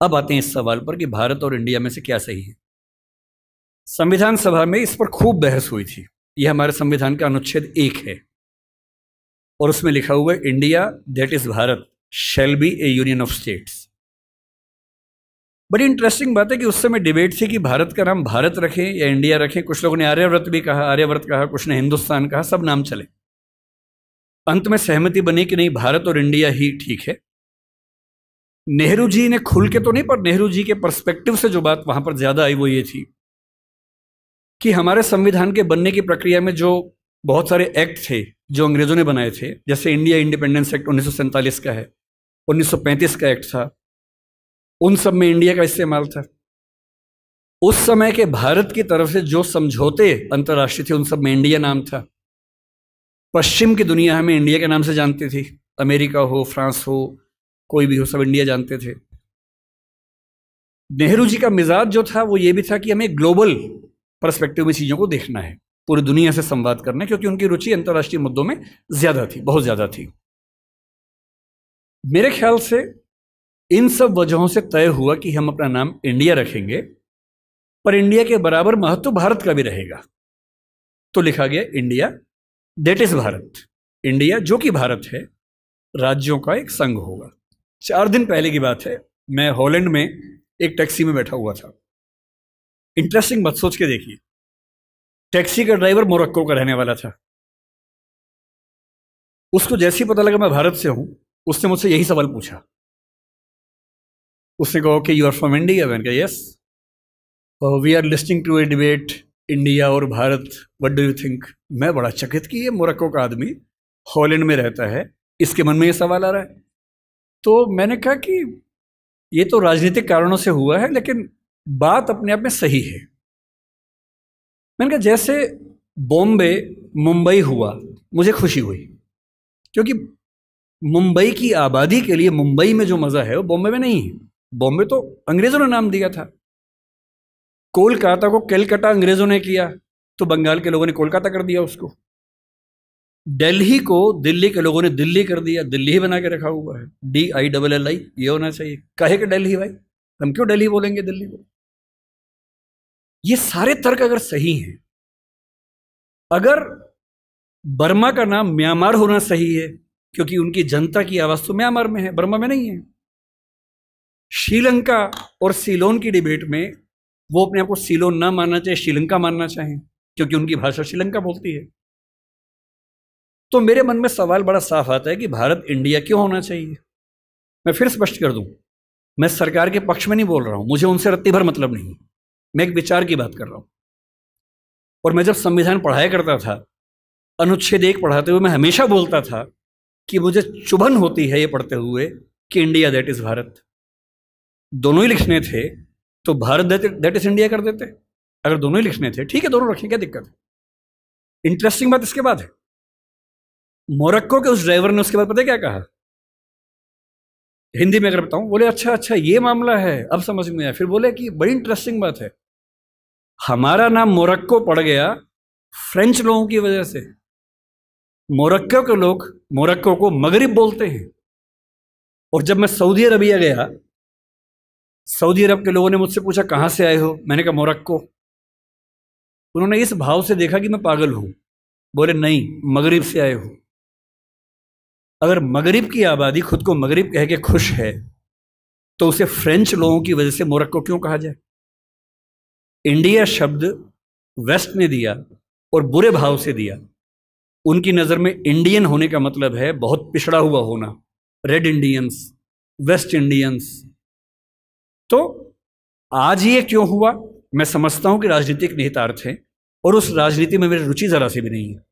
अब आते हैं इस सवाल पर कि भारत और इंडिया में से क्या सही है। संविधान सभा में इस पर खूब बहस हुई थी। यह हमारे संविधान का अनुच्छेद 1 है और उसमें लिखा हुआ है, India that is Bharat shall be A union of states. बड़ी इंटरेस्टिंग बात है कि उस समय डिबेट थी कि भारत का नाम भारत रखें या इंडिया रखें। कुछ लोगों ने आर्यव्रत भी कहा, आर्यव्रत कहा, कुछ ने हिंदुस्तान कहा, सब नाम चले। अंत में सहमति बनी कि नहीं, भारत और इंडिया ही ठीक है। नेहरू जी ने खुल के तो नहीं, पर नेहरू जी के पर्सपेक्टिव से जो बात वहां पर ज्यादा आई वो ये थी कि हमारे संविधान के बनने की प्रक्रिया में जो बहुत सारे एक्ट थे जो अंग्रेजों ने बनाए थे, जैसे इंडिया इंडिपेंडेंस एक्ट 1947 का है, 1935 का एक्ट था, उन सब में इंडिया का इस्तेमाल था। उस समय के भारत की तरफ से जो समझौते अंतर्राष्ट्रीय थे उन सब में इंडिया नाम था। पश्चिम की दुनिया हमें इंडिया के नाम से जानती थी, अमेरिका हो, फ्रांस हो, कोई भी हो, सब इंडिया जानते थे। नेहरू जी का मिजाज जो था वो ये भी था कि हमें ग्लोबल पर्सपेक्टिव में चीज़ों को देखना है, पूरी दुनिया से संवाद करना है, क्योंकि उनकी रुचि अंतर्राष्ट्रीय मुद्दों में ज़्यादा थी, बहुत ज़्यादा थी। मेरे ख्याल से इन सब वजहों से तय हुआ कि हम अपना नाम इंडिया रखेंगे, पर इंडिया के बराबर महत्व भारत का भी रहेगा। तो लिखा गया India that is Bharat. India जो कि भारत है, राज्यों का एक संघ होगा। 4 दिन पहले की बात है, मैं हॉलैंड में एक टैक्सी में बैठा हुआ था। इंटरेस्टिंग बात सोच के देखिए, टैक्सी का ड्राइवर मोरक्को का रहने वाला था। उसको जैसे ही पता लगा मैं भारत से हूं, उसने मुझसे यही सवाल पूछा। उसने कहा कि यू आर फ्रॉम इंडिया? मैंने कहा yes. We are listing to a debate India और Bharat, what do you think? मैं बड़ा चकित कि ये मोरक्को का आदमी हॉलैंड में रहता है, इसके मन में ये सवाल आ रहा है। तो मैंने कहा कि ये तो राजनीतिक कारणों से हुआ है, लेकिन बात अपने आप में सही है। मैंने कहा जैसे बॉम्बे मुंबई हुआ, मुझे खुशी हुई, क्योंकि मुंबई की आबादी के लिए मुंबई में जो मजा है वो बॉम्बे में नहीं है। बॉम्बे तो अंग्रेजों ने नाम दिया था। कोलकाता को कैलकाटा अंग्रेजों ने किया, तो बंगाल के लोगों ने कोलकाता कर दिया उसको। दिल्ली को दिल्ली के लोगों ने दिल्ली कर दिया, दिल्ली ही बना के रखा हुआ है, DILLI, ये होना चाहिए। काहे के दिल्ली भाई, हम क्यों दिल्ली बोलेंगे दिल्ली को? ये सारे तर्क अगर सही हैं, अगर बर्मा का नाम म्यांमार होना सही है क्योंकि उनकी जनता की आवाज तो म्यांमार में है, बर्मा में नहीं है। श्रीलंका और सीलोन की डिबेट में वो अपने आप को सीलोन ना मानना चाहे, श्रीलंका मानना चाहें, क्योंकि उनकी भाषा श्रीलंका बोलती है। तो मेरे मन में सवाल बड़ा साफ आता है कि भारत इंडिया क्यों होना चाहिए। मैं फिर स्पष्ट कर दूं, मैं सरकार के पक्ष में नहीं बोल रहा हूं, मुझे उनसे रत्ती भर मतलब नहीं, मैं एक विचार की बात कर रहा हूं। और मैं जब संविधान पढ़ाया करता था, अनुच्छेद 1 पढ़ाते हुए मैं हमेशा बोलता था कि मुझे चुभन होती है ये पढ़ते हुए कि इंडिया दैट इज भारत। दोनों ही लिखने थे तो भारत दैट इज इंडिया कर देते। अगर दोनों ही लिखने थे, ठीक है, दोनों रखें, क्या दिक्कत है। इंटरेस्टिंग बात इसके बाद है, मोरक्को के उस ड्राइवर ने उसके बाद पता है क्या कहा, हिंदी में अगर बताऊं, बोले अच्छा अच्छा ये मामला है, अब समझ में आया। फिर बोले कि बड़ी इंटरेस्टिंग बात है, हमारा नाम मोरक्को पड़ गया फ्रेंच लोगों की वजह से। मोरक्को के लोग मोरक्को को मगरिब बोलते हैं। और जब मैं सऊदी अरबिया गया, सऊदी अरब के लोगों ने मुझसे पूछा कहां से आए हो, मैंने कहा मोरक्को। उन्होंने इस भाव से देखा कि मैं पागल हूं, बोले नहीं, मगरिब से आए हो। अगर मगरिब की आबादी खुद को मगरिब कह के खुश है, तो उसे फ्रेंच लोगों की वजह से मोरक्को क्यों कहा जाए? इंडिया शब्द वेस्ट ने दिया और बुरे भाव से दिया। उनकी नजर में इंडियन होने का मतलब है बहुत पिछड़ा हुआ होना, रेड इंडियंस, वेस्ट इंडियंस। तो आज ये क्यों हुआ, मैं समझता हूं कि राजनीतिक निहितार्थ है और उस राजनीति में मेरी रुचि जरा सी भी नहीं है।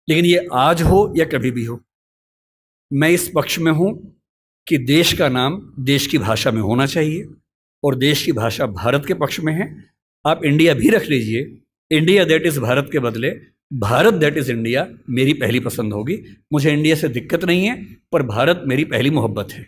लेकिन ये आज हो या कभी भी हो, मैं इस पक्ष में हूं कि देश का नाम देश की भाषा में होना चाहिए और देश की भाषा भारत के पक्ष में है। आप इंडिया भी रख लीजिए, इंडिया दैट इज भारत के बदले भारत दैट इज इंडिया मेरी पहली पसंद होगी। मुझे इंडिया से दिक्कत नहीं है, पर भारत मेरी पहली मोहब्बत है।